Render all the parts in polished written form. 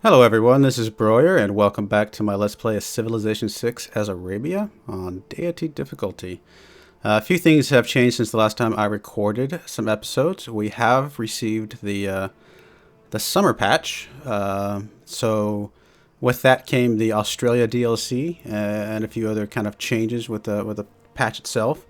Hello everyone, this is Broyer, and welcome back to my Let's Play of Civilization 6 as Arabia on Deity difficulty. A few things have changed since the last time I recorded some episodes. We have received the summer patch, so with that came the Australia DLC and a few other kind of changes with the patch itself.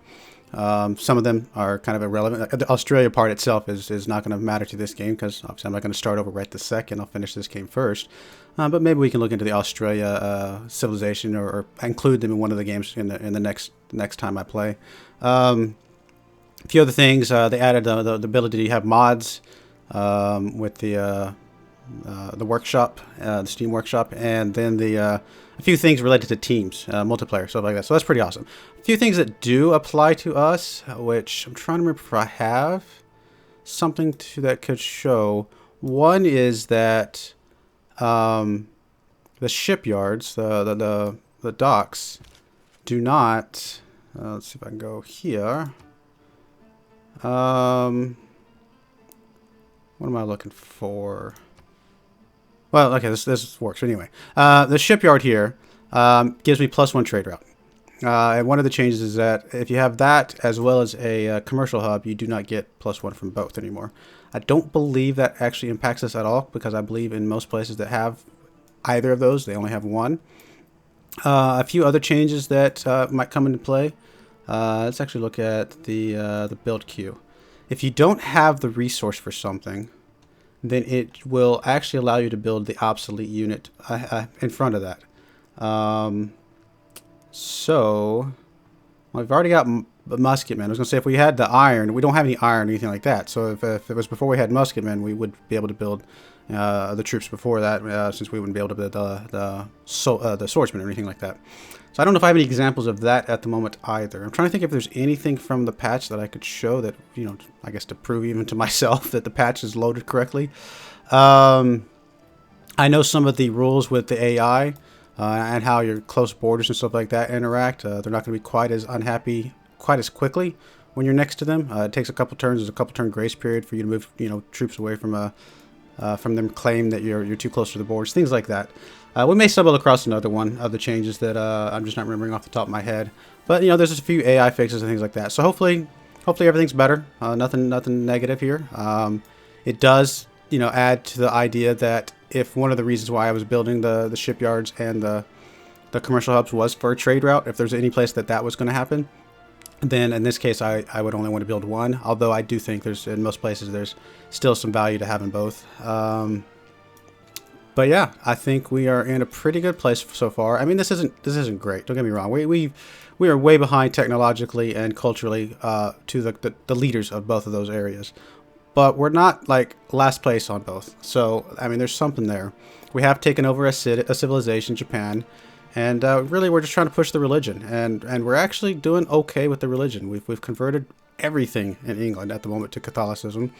Some of them are kind of irrelevant. The Australia part itself is not going to matter to this game because obviously I'm not going to start over right this second. I'll finish this game first. But maybe we can look into the Australia civilization or include them in one of the games in the next time I play. A few other things. They added the ability to have mods with the workshop, the Steam workshop, and then a few things related to teams, multiplayer, stuff like that. So that's pretty awesome. A few things that do apply to us, which I'm trying to remember if I have something that could show. One is that the shipyards, the docks, do not. Let's see if I can go here. What am I looking for? Well, okay, this works anyway. The shipyard here gives me +1 trade route. And one of the changes is that if you have that as well as a commercial hub, you do not get +1 from both anymore. I don't believe that actually impacts us at all because I believe in most places that have either of those, they only have one. A few other changes that might come into play. Let's actually look at the build queue. If you don't have the resource for something, then it will actually allow you to build the obsolete unit in front of that. So, we've already got musketmen. I was going to say if we had the iron, we don't have any iron or anything like that. So if it was before we had musketmen, we would be able to build the troops before that, since we wouldn't be able to build the swordsmen or anything like that. So I don't know if I have any examples of that at the moment either. I'm trying to think if there's anything from the patch that I could show that, I guess to prove even to myself that the patch is loaded correctly. I know some of the rules with the AI and how your close borders and stuff like that interact. They're not going to be quite as unhappy quite as quickly when you're next to them. It takes a couple turns. There's a couple turn grace period for you to move, troops away from them claim that you're too close to the borders, things like that. We may stumble across another one of the changes that I'm just not remembering off the top of my head. But there's a few AI fixes and things like that. So hopefully everything's better. Nothing negative here. It does add to the idea that if one of the reasons why I was building the shipyards and the commercial hubs was for a trade route, if there's any place that was going to happen, then in this case I would only want to build one. Although I do think in most places there's still some value to having both. But yeah, I think we are in a pretty good place so far. I mean, this isn't great. Don't get me wrong. We are way behind technologically and culturally to the leaders of both of those areas. But we're not like last place on both. So I mean, there's something there. We have taken over a civilization, Japan, and really we're just trying to push the religion, and we're actually doing okay with the religion. We've converted everything in England at the moment to Catholicism.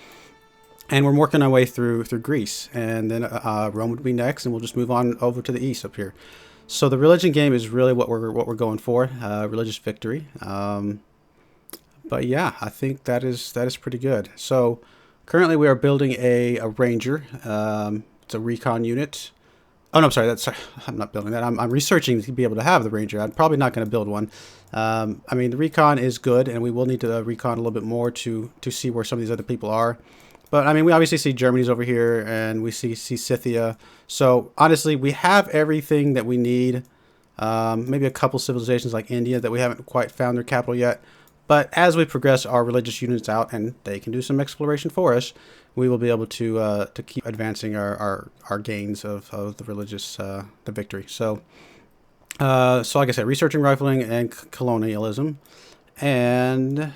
And we're working our way through Greece, and then Rome would be next, and we'll just move on over to the east up here. So the religion game is really what we're going for, religious victory. But yeah, I think that is pretty good. So currently we are building a ranger. It's a recon unit. Oh no, I'm sorry. I'm not building that. I'm researching to be able to have the ranger. I'm probably not going to build one. I mean, the recon is good, and we will need to recon a little bit more to see where some of these other people are. But, I mean, we obviously see Germany's over here, and we see Scythia. So, honestly, we have everything that we need. Maybe a couple civilizations like India that we haven't quite found their capital yet. But as we progress our religious units out, and they can do some exploration for us, we will be able to keep advancing our gains of the religious, the victory. So like I said, researching rifling and colonialism. And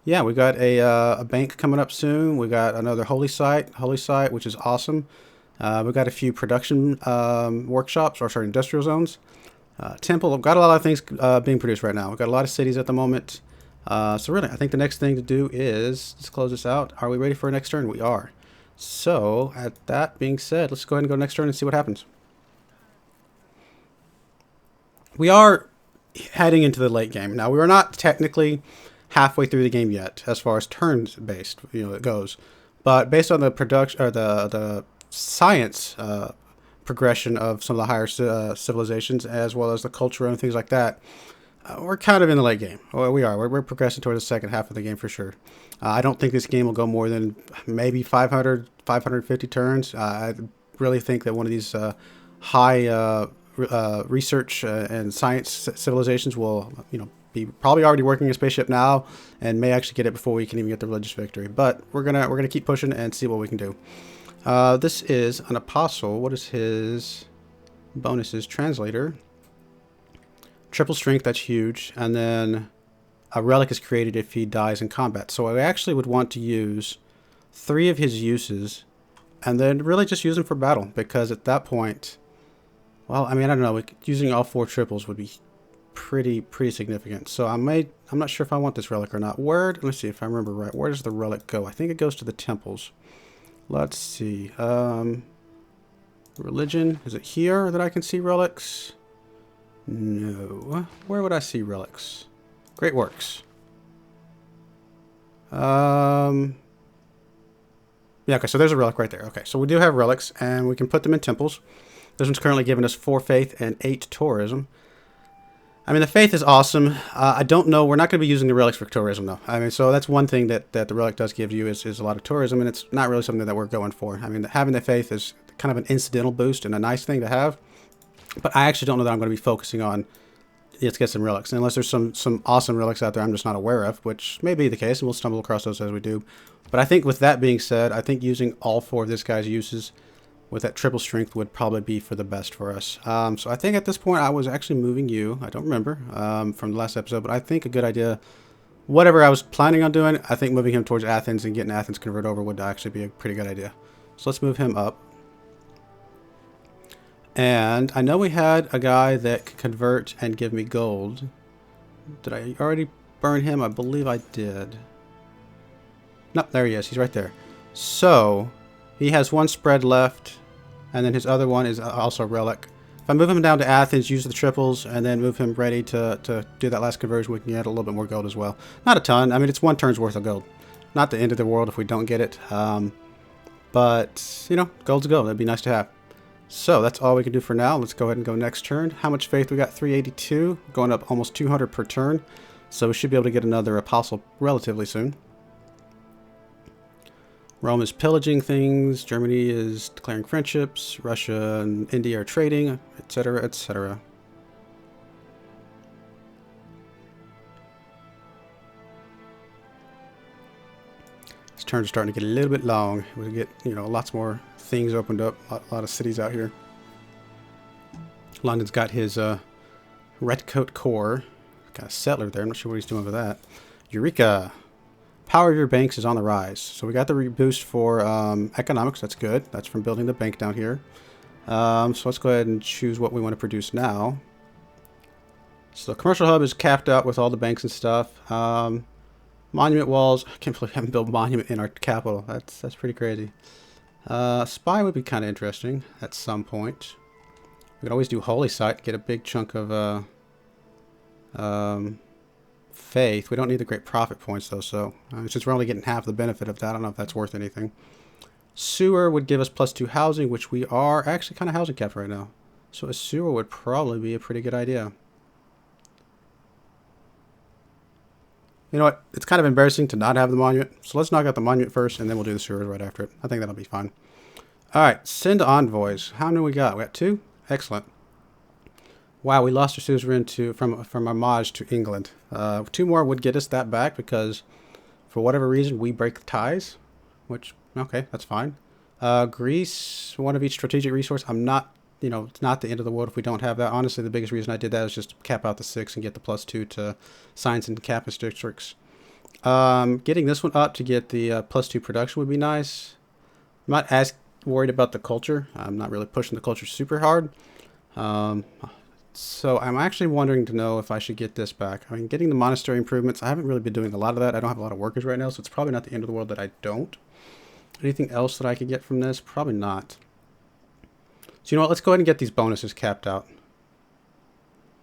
yeah, we got a bank coming up soon. We got another holy site, which is awesome. We got a few production workshops, industrial zones. Temple. We've got a lot of things being produced right now. We've got a lot of cities at the moment. So really, I think the next thing to do is let's close this out. Are we ready for our next turn? We are. So at that being said, let's go ahead and go next turn and see what happens. We are heading into the late game. Now, we are not technically halfway through the game yet as far as turns based it goes, but based on the production or the science progression of some of the higher civilizations, as well as the culture and things like that. We're kind of in the late game. Well, we are. We're progressing towards the second half of the game for sure. I don't think this game will go more than maybe 500, 550 turns. I really think that one of these high research and science civilizations will, be probably already working a spaceship now, and may actually get it before we can even get the religious victory. But we're gonna keep pushing and see what we can do. This is an apostle. What is his bonuses? Translator. Triple strength, that's huge. And then a relic is created if he dies in combat. So I actually would want to use 3 of his uses and then really just use them for battle, because at that point, well, I mean, I don't know, using all 4 triples would be pretty significant. So I'm not sure if I want this relic or not. Let's see if I remember right. Where does the relic go? I think it goes to the temples. Let's see. Religion, is it here that I can see relics? No. Where would I see relics? Great works. Yeah, okay, so there's a relic right there. Okay, so we do have relics, and we can put them in temples. This one's currently giving us 4 faith and 8 tourism. I mean, the faith is awesome. I don't know. We're not going to be using the relics for tourism, though. I mean, so that's one thing that the relic does give you is a lot of tourism, and it's not really something that we're going for. I mean, having the faith is kind of an incidental boost and a nice thing to have. But I actually don't know that I'm going to be focusing on, let's get some relics. Unless there's some awesome relics out there I'm just not aware of, which may be the case, and we'll stumble across those as we do. But I think with that being said, I think using all 4 of this guy's uses with that triple strength would probably be for the best for us. So I think at this point I was actually moving you. I don't remember from the last episode, but I think a good idea, whatever I was planning on doing, I think moving him towards Athens and getting Athens converted over would actually be a pretty good idea. So let's move him up. And I know we had a guy that could convert and give me gold. Did I already burn him? I believe I did. Nope, there he is. He's right there. So he has 1 spread left, and then his other one is also a relic. If I move him down to Athens, use the triples, and then move him ready to do that last conversion, we can get a little bit more gold as well. Not a ton. I mean, it's 1 turn's worth of gold. Not the end of the world if we don't get it. But, gold's gold. That'd be nice to have. So that's all we can do for now. Let's go ahead and go next turn. How much faith we got? 382, going up almost 200 per turn. So we should be able to get another apostle relatively soon. Rome is pillaging things. Germany is declaring friendships. Russia and India are trading, etc., etc. This turn's starting to get a little bit long. We get, lots more things opened up. A lot of cities out here. London's got his Redcoat Corps. Got a settler there. I'm not sure what he's doing with that. Eureka! Power of your banks is on the rise. So we got the reboost for economics. That's good. That's from building the bank down here. So let's go ahead and choose what we want to produce now. So the commercial hub is capped out with all the banks and stuff. Monument walls. I can't believe we haven't built monument in our capital. That's pretty crazy. Spy would be kind of interesting at some point. We could always do holy site, get a big chunk of faith. We don't need the great profit points though, so since we're only getting half the benefit of that, I don't know if that's worth anything. Sewer would give us +2 housing, which we are actually kind of housing capped right now. So a sewer would probably be a pretty good idea. You know what? It's kind of embarrassing to not have the monument. So let's knock out the monument first, and then we'll do the sewers right after it. I think that'll be fine. All right, send envoys. How many we got? We got 2? Excellent. Wow, we lost our suzerain from Homage to England. 2 more would get us that back because, for whatever reason, we break the ties. Which, okay, that's fine. Greece, 1 of each strategic resource. I'm not, it's not the end of the world if we don't have that. Honestly, the biggest reason I did that is just to cap out the 6 and get the +2 to science and campus districts. Getting this one up to get the +2 production would be nice. I'm not as worried about the culture. I'm not really pushing the culture super hard. So I'm actually wondering to know if I should get this back. I mean, getting the monastery improvements, I haven't really been doing a lot of that. I don't have a lot of workers right now, so it's probably not the end of the world that I don't. Anything else that I could get from this? Probably not. So you know what? Let's go ahead and get these bonuses capped out.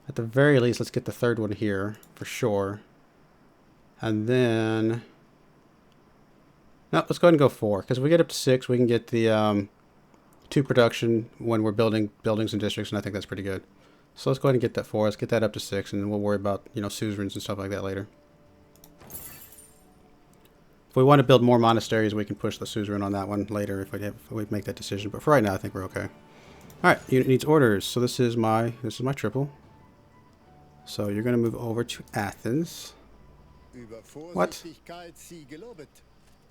At the very least, let's get the 3rd one here for sure. And then... no, let's go ahead and go 4. Because if we get up to 6, we can get the to production when we're building buildings and districts, and I think that's pretty good. So let's go ahead and get that for us. Get that up to 6, and then we'll worry about, you know, suzerains and stuff like that later. If we want to build more monasteries, we can push the suzerain on that one later if we make that decision. But for right now, I think we're okay. All right, unit needs orders. So this is my triple. So you're going to move over to Athens. What?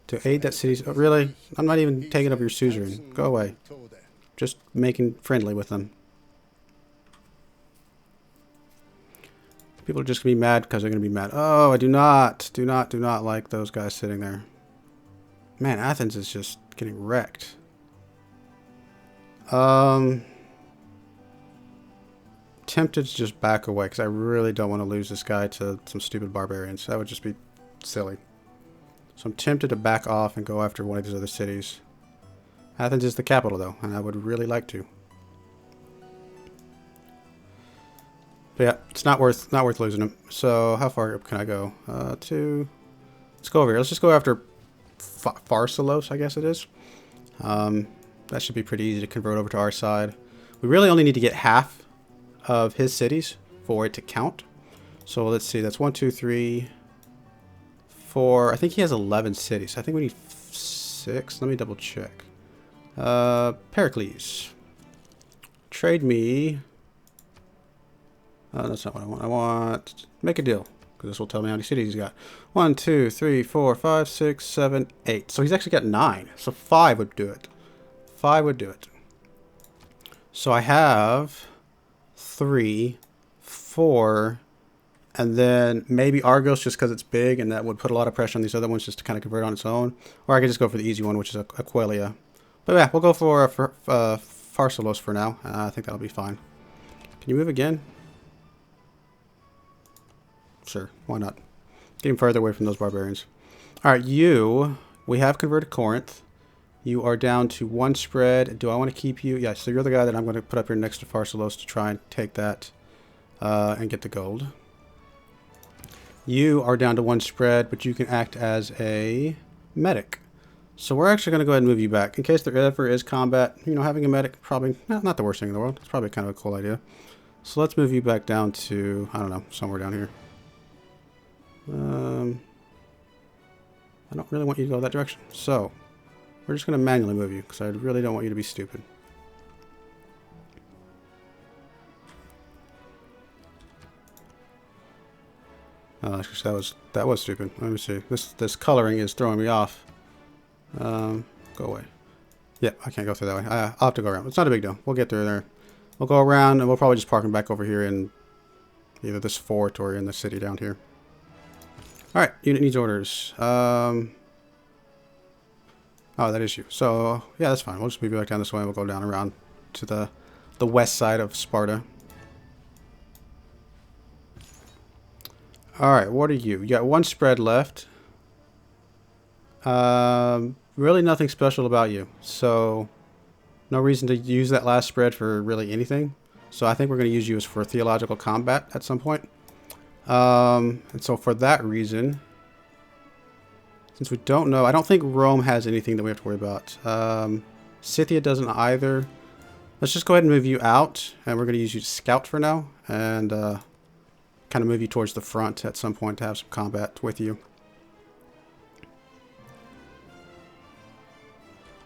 To aid that city's... Oh, really? I'm not even taking up your suzerain. Go away. Just making friendly with them. People are just going to be mad because they're going to be mad. Oh, I do not like those guys sitting there. Man, Athens is just getting wrecked. Tempted to just back away because I really don't want to lose this guy to some stupid barbarians. That would just be silly. So I'm tempted to back off and go after one of these other cities. Athens is the capital though, and I would really like to. But yeah, it's not worth losing them. So how far up can I go? Let's go over here. Let's just go after Pharsalos, I guess it is. That should be pretty easy to convert over to our side. We really only need to get half of his cities for it to count. So let's see. That's 1, 2, 3, 4. I think he has 11 cities. I think we need 6. Let me double check. Pericles. Trade me. That's not what I want. I want make a deal, because this will tell me how many cities he's got. 1, 2, 3, 4, 5, 6, 7, 8. So he's actually got 9. So 5 would do it. 5 would do it. So I have 3, 4, and then maybe Argos just because it's big, and that would put a lot of pressure on these other ones just to kind of convert on its own. Or I could just go for the easy one, which is Aquileia. But yeah, we'll go for Pharsalos for now. I think that'll be fine. Can you move again? Sure, why not? Getting further away from those barbarians. Alright, we have converted Corinth. You are down to 1 spread. Do I want to keep you? Yeah, so you're the guy that I'm going to put up here next to Pharsalos to try and take that and get the gold. You are down to 1 spread, but you can act as a medic. So we're actually going to go ahead and move you back. In case there ever is combat, you know, having a medic probably not the worst thing in the world. It's probably kind of a cool idea. So let's move you back down to, I don't know, somewhere down here. I don't really want you to go that direction. So we're just going to manually move you because I really don't want you to be stupid. Oh, actually, that was stupid. Let me see. This coloring is throwing me off. Go away. Yeah, I can't go through that way. I'll have to go around. It's not a big deal. We'll get through there. We'll go around, and we'll probably just park him back over here in either this fort or in the city down here. All right, unit needs orders. Oh, that is you. So yeah, that's fine. We'll just move you back down this way. And we'll go down around to the west side of Sparta. All right, what are you? You got 1 spread left. Really nothing special about you. So no reason to use that last spread for really anything. So I think we're going to use you as for theological combat at some point. And so for that reason, since we don't know, I don't think Rome has anything that we have to worry about. Scythia doesn't either. Let's just go ahead and move you out, and we're going to use you to scout for now, and kind of move you towards the front at some point to have some combat with you.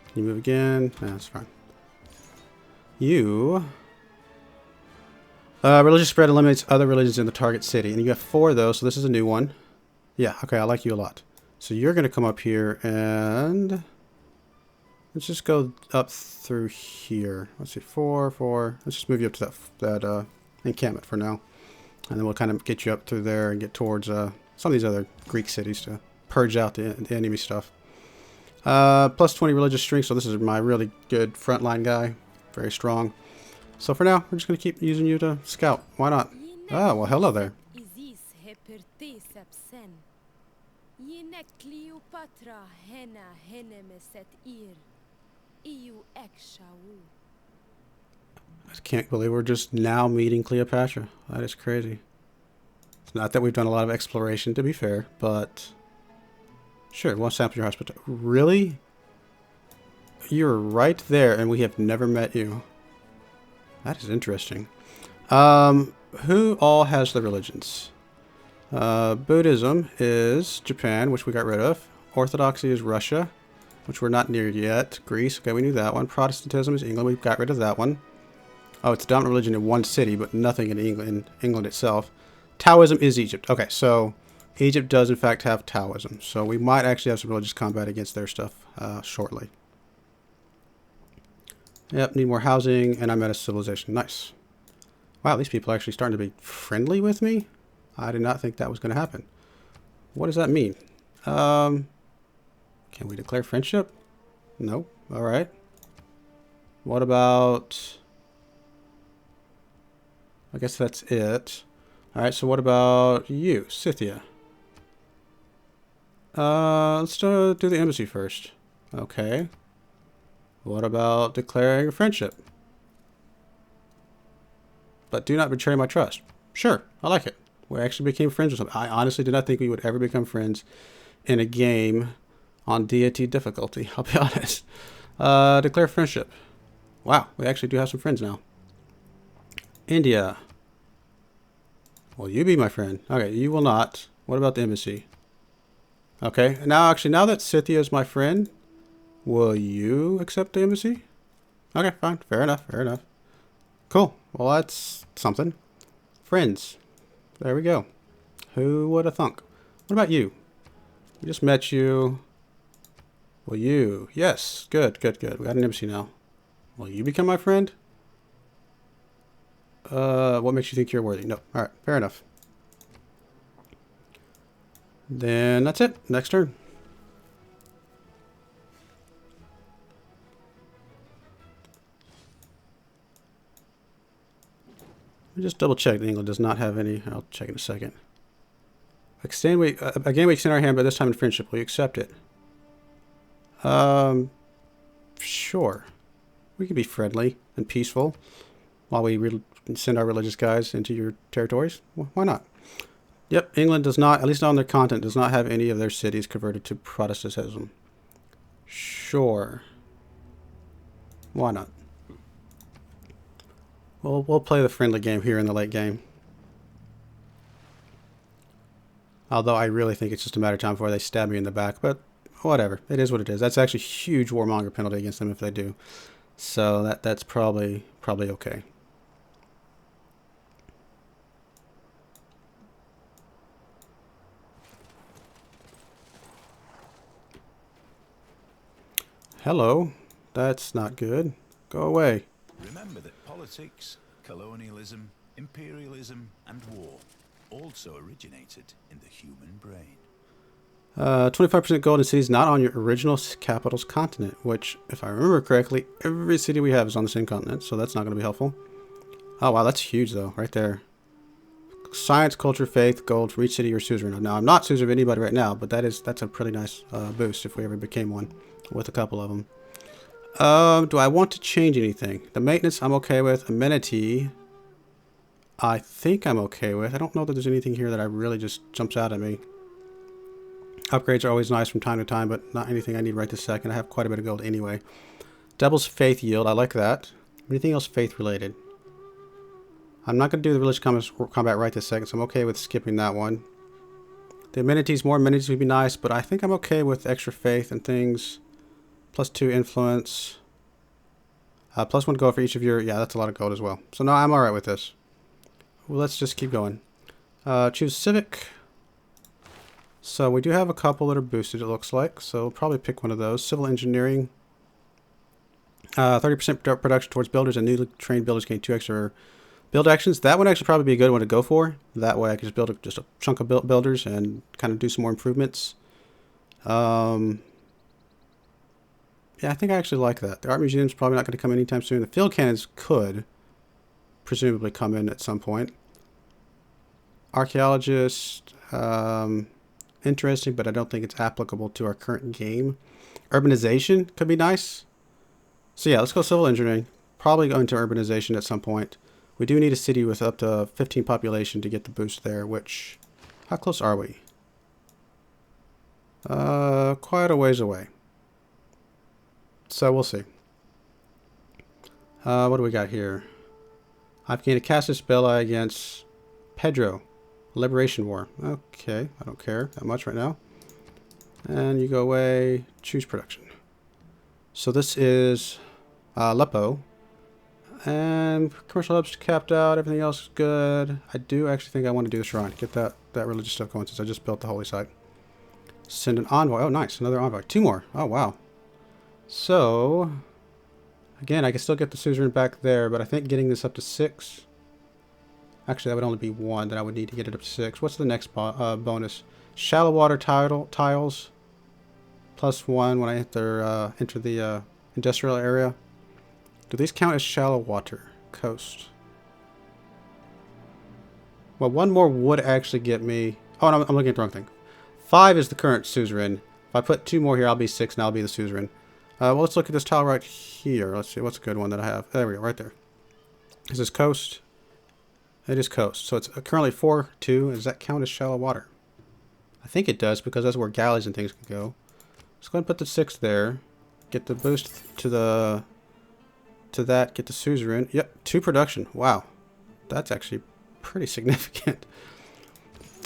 Can you move again? No, that's fine. You... religious spread eliminates other religions in the target city. And you have 4 of those, so this is a new one. Yeah, okay, I like you a lot. So you're going to come up here and... let's just go up through here. Let's see, 4, 4. Let's just move you up to that encampment for now. And then we'll kind of get you up through there and get towards some of these other Greek cities to purge out the enemy stuff. Plus 20 religious strength, so this is my really good frontline guy. Very strong. So for now, we're just going to keep using you to scout. Why not? Oh, well, hello there. I can't believe we're just now meeting Cleopatra. That is crazy. It's not that we've done a lot of exploration, to be fair, but... sure, we'll sample your hospital. Really? You're right there, and we have never met you. That is interesting. Who all has the religions? Buddhism is Japan, which we got rid of. Orthodoxy is Russia, which we're not near yet. Greece, okay, we knew that one. Protestantism is England, we got rid of that one. Oh, it's a dominant religion in one city, but nothing in England itself. Taoism is Egypt. Okay, so Egypt does in fact have Taoism, so we might actually have some religious combat against their stuff shortly. Yep, need more housing, and I'm at a civilization. Nice. Wow, these people are actually starting to be friendly with me. I did not think that was going to happen. What does that mean? Can we declare friendship? No. All right. What about... I guess that's it. All right, so what about you, Scythia? Let's do the embassy first. Okay. What about declaring friendship? But do not betray my trust. Sure, I like it. We actually became friends with them. I honestly did not think we would ever become friends in a game on Deity difficulty. I'll be honest. Declare friendship. Wow, we actually do have some friends now. India. Will you be my friend? Okay, you will not. What about the embassy? Okay, now that Scythia is my friend, will you accept the embassy? Okay, fine. Fair enough. Fair enough. Cool. Well, that's something. Friends. There we go. Who would have thunk? What about you? We just met you. Will you? Yes. Good, good, good. We got an embassy now. Will you become my friend? What makes you think you're worthy? No. Alright, fair enough. Then that's it. Next turn. Let me just double check that England does not have any. I'll check in a second. Again, we extend our hand, but this time in friendship. Will you accept it? Sure. We can be friendly and peaceful while we send our religious guys into your territories. Well, why not? Yep, England does not, at least on their continent, does not have any of their cities converted to Protestantism. Sure. Why not? Well, we'll play the friendly game here in the late game. Although I really think it's just a matter of time before they stab me in the back, but whatever. It is what it is. That's actually a huge warmonger penalty against them if they do. So that's probably okay. Hello. That's not good. Go away. Remember that politics, colonialism, imperialism, and war also originated in the human brain. 25% gold in cities not on your original capital's continent, which, if I remember correctly, every city we have is on the same continent, so that's not going to be helpful. Oh, wow, that's huge, though, right there. Science, culture, faith, gold for each city you're suzerain of. Now, I'm not suzerain of anybody right now, but that's a pretty nice boost if we ever became one with a couple of them. Do I want to change anything? The maintenance, I'm okay with. Amenity, I think I'm okay with. I don't know that there's anything here that I really just jumps out at me. Upgrades are always nice from time to time, but not anything I need right this second. I have quite a bit of gold anyway. Doubles faith yield. I like that. Anything else faith related? I'm not going to do the religious combat right this second, so I'm okay with skipping that one. The amenities, more amenities would be nice, but I think I'm okay with extra faith and things. +2 influence. +1 gold for each of your... Yeah, that's a lot of gold as well. So no, I'm alright with this. Well, let's just keep going. Choose civic. So we do have a couple that are boosted, it looks like. So we'll probably pick one of those. Civil engineering. 30% production towards builders, and newly trained builders gain 2 extra build actions. That would actually probably be a good one to go for. That way I can just build just a chunk of builders and kind of do some more improvements. Yeah, I think I actually like that. The art museum's probably not going to come anytime soon. The field cannons could presumably come in at some point. Archaeologist, interesting, but I don't think it's applicable to our current game. Urbanization could be nice. So yeah, let's go civil engineering. Probably go into urbanization at some point. We do need a city with up to 15 population to get the boost there, which... How close are we? Quite a ways away. So we'll see. What do we got here? I've gained a casus belli against Pedro. Liberation War. Okay, I don't care that much right now. And you go away. Choose production. So this is Aleppo. And commercial hubs capped out. Everything else is good. I do actually think I want to do the shrine. Get that religious stuff going since I just built the holy site. Send an envoy. Oh, nice. Another envoy. 2 more. Oh, wow. So, again, I can still get the suzerain back there, but I think getting this up to 6. Actually, that would only be 1. Then I would need to get it up to 6. What's the next bonus? Shallow water tiles. +1 when I enter the industrial area. Do these count as shallow water? Coast. Well, 1 more would actually get me... Oh, no, I'm looking at the wrong thing. 5 is the current suzerain. If I put 2 more here, I'll be 6, and I'll be the suzerain. Well, let's look at this tile right here. Let's see, what's a good one that I have? There we go, right there. Is this coast? It is coast. So it's currently 4-2. Does that count as shallow water? I think it does, because that's where galleys and things can go. Let's go ahead and put the 6 there. Get the boost to that. Get the suzerain. Yep, 2 production. Wow. That's actually pretty significant.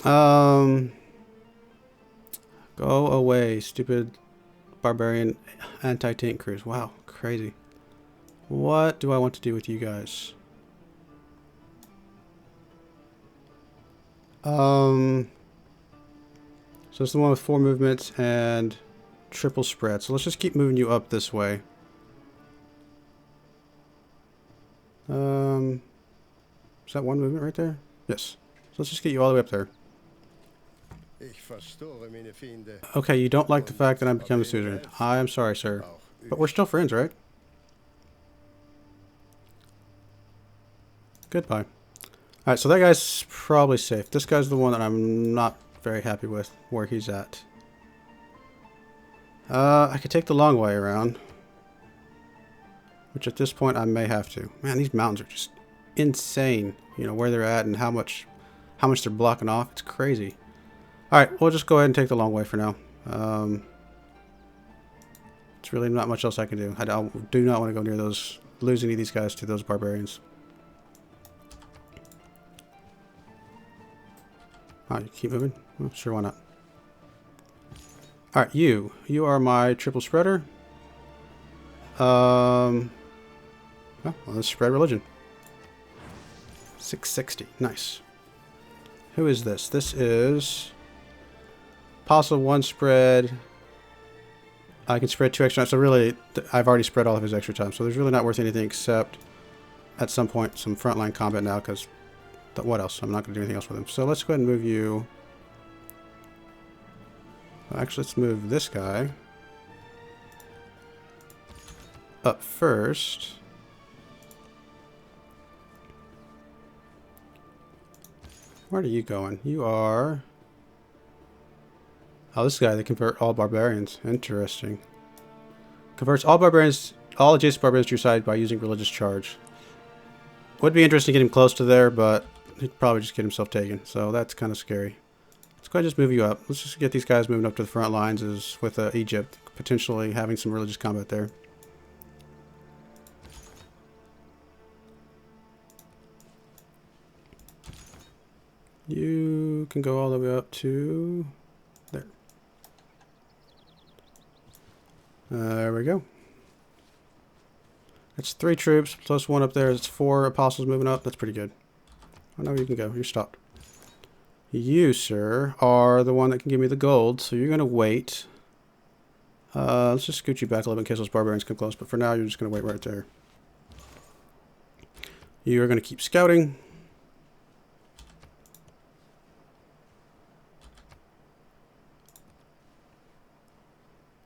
Go away, stupid barbarian anti-tank crews. Wow, crazy. What do I want to do with you guys? So it's the one with 4 movements and triple spread. So let's just keep moving you up this way. Is that 1 movement right there? Yes. So let's just get you all the way up there. Okay, you don't like the fact that I'm becoming a suzerain. I am sorry, sir. But we're still friends, right? Goodbye. Alright, so that guy's probably safe. This guy's the one that I'm not very happy with, where he's at. I could take the long way around. Which at this point I may have to. Man, these mountains are just insane. You know, where they're at and how much they're blocking off. It's crazy. Alright, we'll just go ahead and take the long way for now. It's really not much else I can do. I do not want to go near those, lose any of these guys to those barbarians. Alright, you keep moving? Well, sure, why not? Alright, you are my triple spreader. Well, let's spread religion. 660. Nice. Who is this? This is Apostle 1 spread. I can spread 2 extra times. So really, I've already spread all of his extra time. So there's really not worth anything except at some point some frontline combat now. Because what else? I'm not going to do anything else with him. So let's go ahead and move you. Actually, let's move this guy up first. Where are you going? You are... Oh, this guy, they convert all barbarians. Interesting. Converts all barbarians, all adjacent barbarians to your side by using religious charge. Would be interesting to get him close to there, but he'd probably just get himself taken. So that's kind of scary. Let's go ahead and just move you up. Let's just get these guys moving up to the front lines as with Egypt, potentially having some religious combat there. You can go all the way up to there. There we go. That's 3 troops plus 1 up there. It's 4 apostles moving up. That's pretty good. Oh no, you can go. You're stopped. You, sir, are the one that can give me the gold, so you're going to wait. Let's just scoot you back a little bit in case those barbarians come close, but for now you're just going to wait right there. You are going to keep scouting.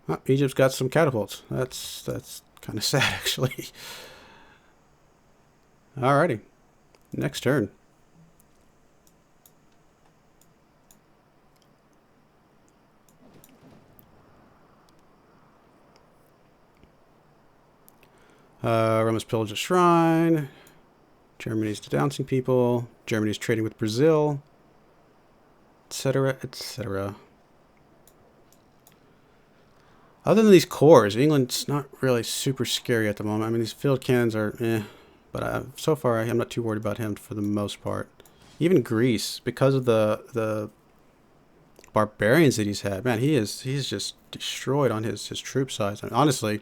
Oh, Egypt's got some catapults. That's kind of sad, actually. Alrighty. Next turn. Roma's pillaged a shrine. Germany's denouncing people. Germany's trading with Brazil. Etc., etc. Other than these cores, England's not really super scary at the moment. I mean, these field cannons are but so far I'm not too worried about him for the most part. Even Greece, because of the barbarians that he's had, man, he's just destroyed on his troop size. And honestly,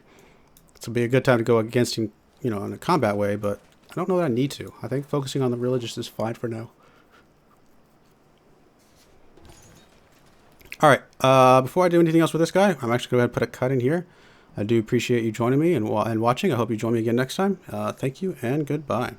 this will be a good time to go against him, in a combat way, but I don't know that I need to. I think focusing on the religious is fine for now. All right. Before I do anything else with this guy, I'm actually going to go ahead and put a cut in here. I do appreciate you joining me and watching. I hope you join me again next time. Thank you and goodbye.